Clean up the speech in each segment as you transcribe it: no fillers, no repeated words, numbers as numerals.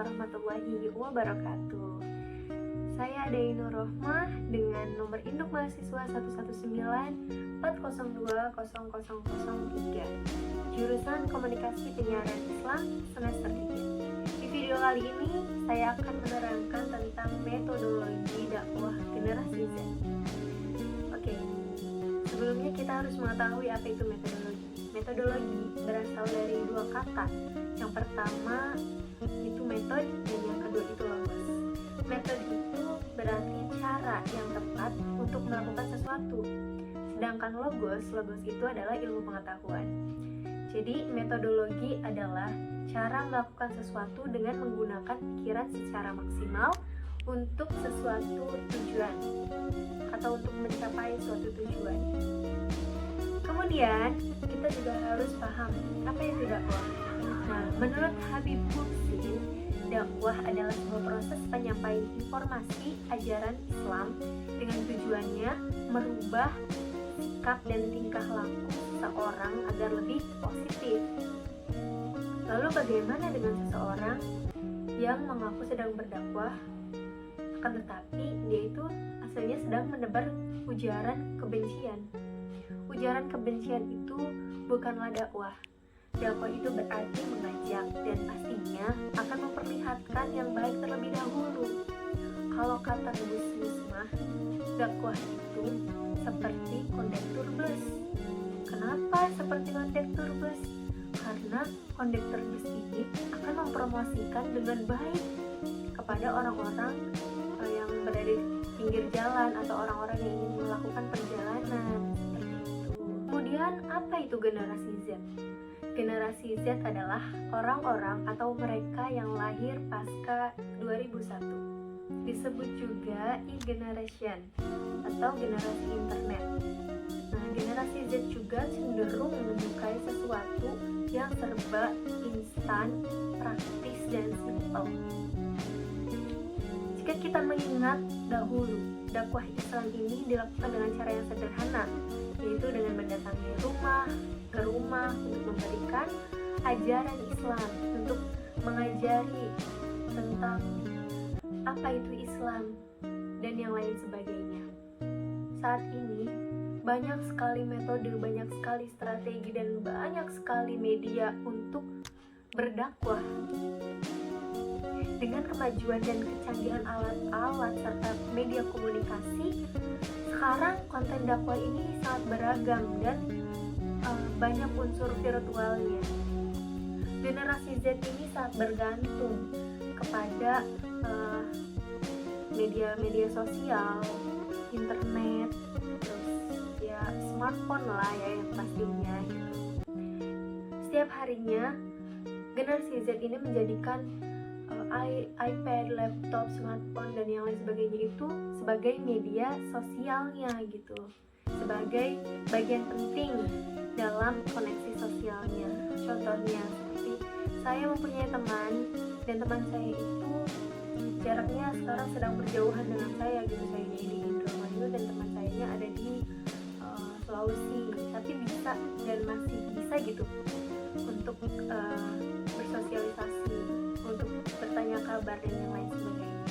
warahmatullahi wabarakatuh. Saya Ade Nur Rohmah dengan nomor induk mahasiswa 11940200003, jurusan Komunikasi Penyiaran Islam semester 3. Di video kali ini saya akan menerangkan tentang metodologi dakwah generasi Z. Oke, sebelumnya kita harus mengetahui apa itu metodologi. Metodologi berasal dari dua kata. Yang pertama itu metode dan yang kedua itu logos. Metode itu berarti cara yang tepat untuk melakukan sesuatu. Sedangkan logos itu adalah ilmu pengetahuan. Jadi metodologi adalah cara melakukan sesuatu dengan menggunakan pikiran secara maksimal untuk sesuatu tujuan atau untuk mencapai suatu tujuan. Kemudian kita juga harus paham apa itu dakwah. Nah, menurut Habib Muhsin, dakwah adalah sebuah proses penyampaian informasi ajaran Islam dengan tujuannya merubah sikap dan tingkah laku seseorang agar lebih positif. Lalu bagaimana dengan seseorang yang mengaku sedang berdakwah, akan tetapi dia itu aslinya sedang menebar ujaran kebencian? Ujaran kebencian itu bukanlah dakwah. Dakwah itu berarti mengajak dan pastinya akan memperlihatkan yang baik terlebih dahulu. Kalau kata Gus Mismah, dakwah itu seperti kondektur bus. Kenapa seperti kondektur bus? Karena kondektur bus ini akan mempromosikan dengan baik kepada orang-orang yang berada di pinggir jalan atau orang-orang yang ingin melakukan perjalanan seperti itu. Kemudian apa itu generasi Z? Generasi Z adalah orang-orang atau mereka yang lahir pasca 2001. Disebut juga e-generation atau generasi internet. Nah, generasi Z juga cenderung menyukai sesuatu yang serba instan, praktis, dan simpel. Jika kita mengingat dahulu, dakwah Islam ini dilakukan dengan cara yang sederhana, yaitu dengan mendatangi rumah ke rumah untuk memberikan ajaran Islam, untuk mengajari tentang apa itu Islam dan yang lain sebagainya. Saat ini banyak sekali metode, banyak sekali strategi, dan banyak sekali media untuk berdakwah. Dengan kemajuan dan kecanggihan alat-alat serta media komunikasi, sekarang konten dakwah ini sangat beragam dan banyak unsur virtualnya. Generasi Z ini sangat bergantung kepada media-media sosial, internet, terus ya smartphone lah ya yang pastinya gitu. Setiap harinya generasi Z ini menjadikan iPad, laptop, smartphone, dan yang lain sebagainya itu sebagai media sosialnya gitu, sebagai bagian penting dalam koneksi sosialnya. Contohnya seperti saya mempunyai teman, dan teman saya itu jaraknya sekarang sedang berjauhan dengan saya gitu. Saya di Indramayu dan teman saya ada di Sulawesi, tapi bisa dan masih bisa gitu untuk bersosialisasi, untuk bertanya kabar dan yang lain sebagainya.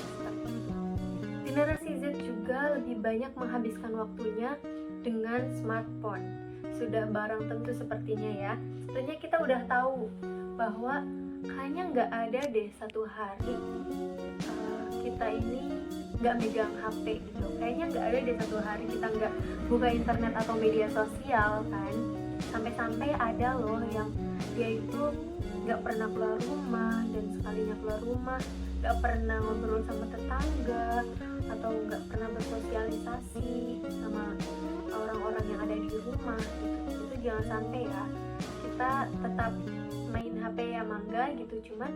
Generasi Z juga lebih banyak menghabiskan waktunya dengan smartphone. Sudah barang tentu sepertinya ya. Sebenarnya kita udah tahu bahwa kayaknya nggak ada deh satu hari kita ini nggak megang HP gitu. Kayaknya nggak ada deh satu hari kita nggak buka internet atau media sosial kan. Sampai-sampai ada loh yang dia itu nggak pernah keluar rumah, dan sekalinya keluar rumah nggak pernah ngobrol sama tetangga atau nggak pernah bersosialisasi sama orang-orang yang ada di rumah gitu. Itu jangan sampai ya. Kita tetap main HP ya mangga gitu, cuman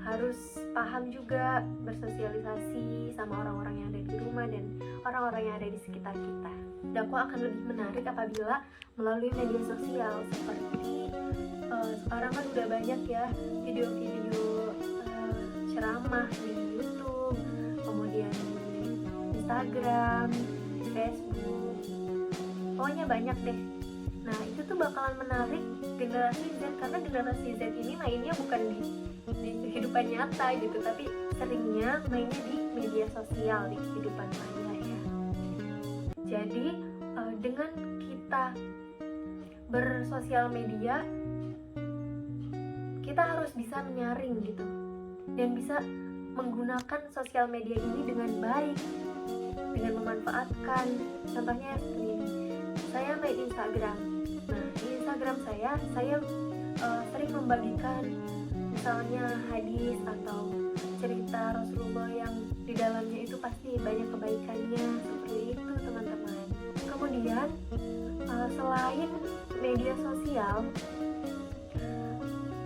harus paham juga bersosialisasi sama orang-orang yang ada di rumah dan orang-orang yang ada di sekitar kita. Dakwah akan lebih menarik apabila melalui media sosial seperti sekarang kan udah banyak ya video-video ceramah di YouTube, kemudian di Instagram, di Facebook, pokoknya banyak deh Nah itu tuh bakalan menarik generasi Z, karena generasi Z ini mainnya bukan di kehidupan nyata gitu, tapi seringnya mainnya di media sosial, di kehidupan maya ya. Jadi dengan kita bersosial media, kita harus bisa menyaring gitu, dan bisa menggunakan sosial media ini dengan baik, dengan memanfaatkan. Contohnya seperti ini, saya main Instagram. Nah di Instagram saya sering membagikan misalnya hadis atau cerita Rasulullah yang di dalamnya itu pasti banyak kebaikannya, seperti itu teman-teman. Kemudian selain media sosial,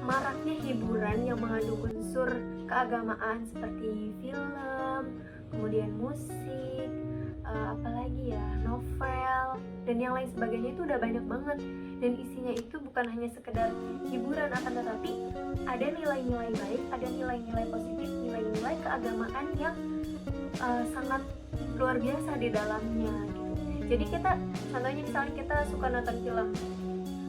maraknya hiburan yang mengandung unsur keagamaan seperti film, kemudian musik, apalagi ya, novel, dan yang lain sebagainya itu udah banyak banget. Dan isinya itu bukan hanya sekedar hiburan, akan tetapi ada nilai-nilai baik, ada nilai-nilai positif, nilai-nilai keagamaan yang sangat luar biasa di dalamnya gitu. Jadi kita, contohnya misalnya kita suka nonton film,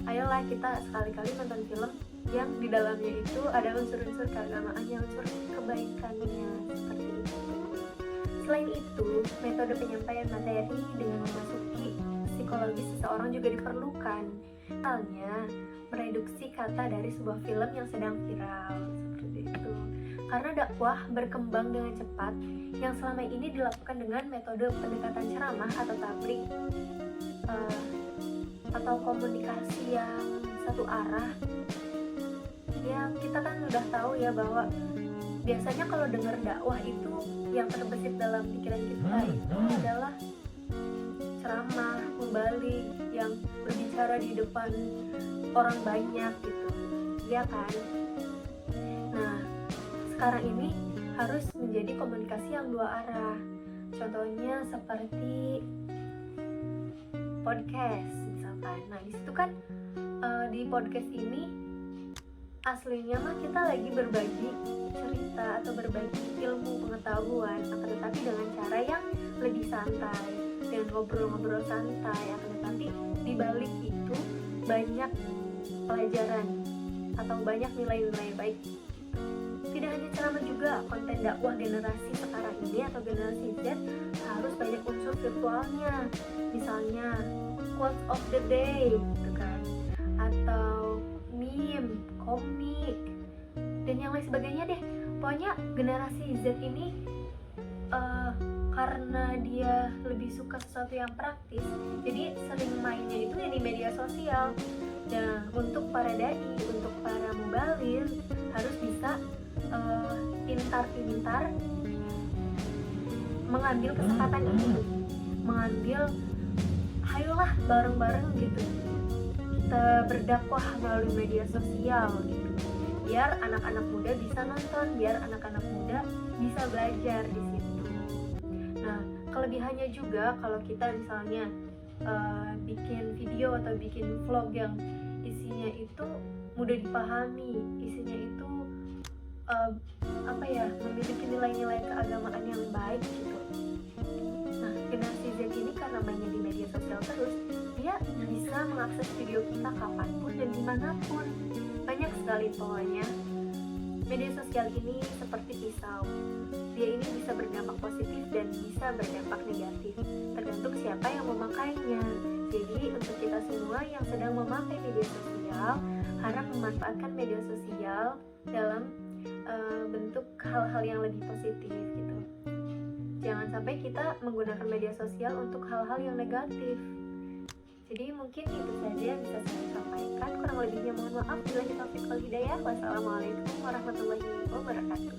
ayolah kita sekali-kali nonton film yang di dalamnya itu ada unsur-unsur keagamaannya, unsur kebaikannya, seperti itu. Selain itu, metode penyampaian materi dengan memasuki psikologis seseorang juga diperlukan. Misalnya, mereduksi kata dari sebuah film yang sedang viral, seperti itu. Karena dakwah berkembang dengan cepat, yang selama ini dilakukan dengan metode pendekatan ceramah atau tabligh, atau komunikasi yang satu arah. Ya kita kan udah tahu ya bahwa biasanya kalau dengar dakwah itu yang terbesit dalam pikiran kita itu adalah ceramah, membalik, yang berbicara di depan orang banyak gitu, ya kan? Nah sekarang ini harus menjadi komunikasi yang dua arah. Contohnya seperti podcast misalkan. Nah di situ kan di podcast ini aslinya mah kita lagi berbagi cerita atau berbagi ilmu pengetahuan, akan tetapi dengan cara yang lebih santai, dengan ngobrol-ngobrol santai, akan tetapi di balik itu banyak pelajaran atau banyak nilai-nilai baik. Tidak hanya ceramah, juga konten dakwah generasi sekarang ini atau generasi Z harus banyak unsur virtualnya, misalnya quotes of the day gitu kan, atau meme, komik, dan yang lain sebagainya deh. Pokoknya generasi Z ini karena dia lebih suka sesuatu yang praktis, jadi sering mainnya itu ya di media sosial. Nah untuk para dai, untuk para mubalir harus bisa pintar-pintar mengambil kesempatan ini, mengambil, hayolah bareng-bareng gitu kita berdakwah melalui media sosial gitu, biar anak-anak muda bisa nonton, biar anak-anak muda bisa belajar di situ. Nah kelebihannya juga kalau kita misalnya bikin video atau bikin vlog yang isinya itu mudah dipahami, isinya itu memiliki nilai-nilai keagamaan yang baik gitu. Nah generasi Z ini karena mainnya di media sosial terus, dia bisa mengakses video kita kapanpun dan dimanapun. Banyak sekali pokoknya. Media sosial ini seperti pisau, dia ini bisa berdampak positif dan bisa berdampak negatif, tergantung siapa yang memakainya. Jadi untuk kita semua yang sedang memakai media sosial, harap memanfaatkan media sosial dalam bentuk hal-hal yang lebih positif gitu. Jangan sampai kita menggunakan media sosial untuk hal-hal yang negatif. Jadi mungkin itu saja yang bisa saya sampaikan. Kurang lebihnya mohon maaf. Bila kita taufiq wal hidayah. Wassalamualaikum warahmatullahi wabarakatuh.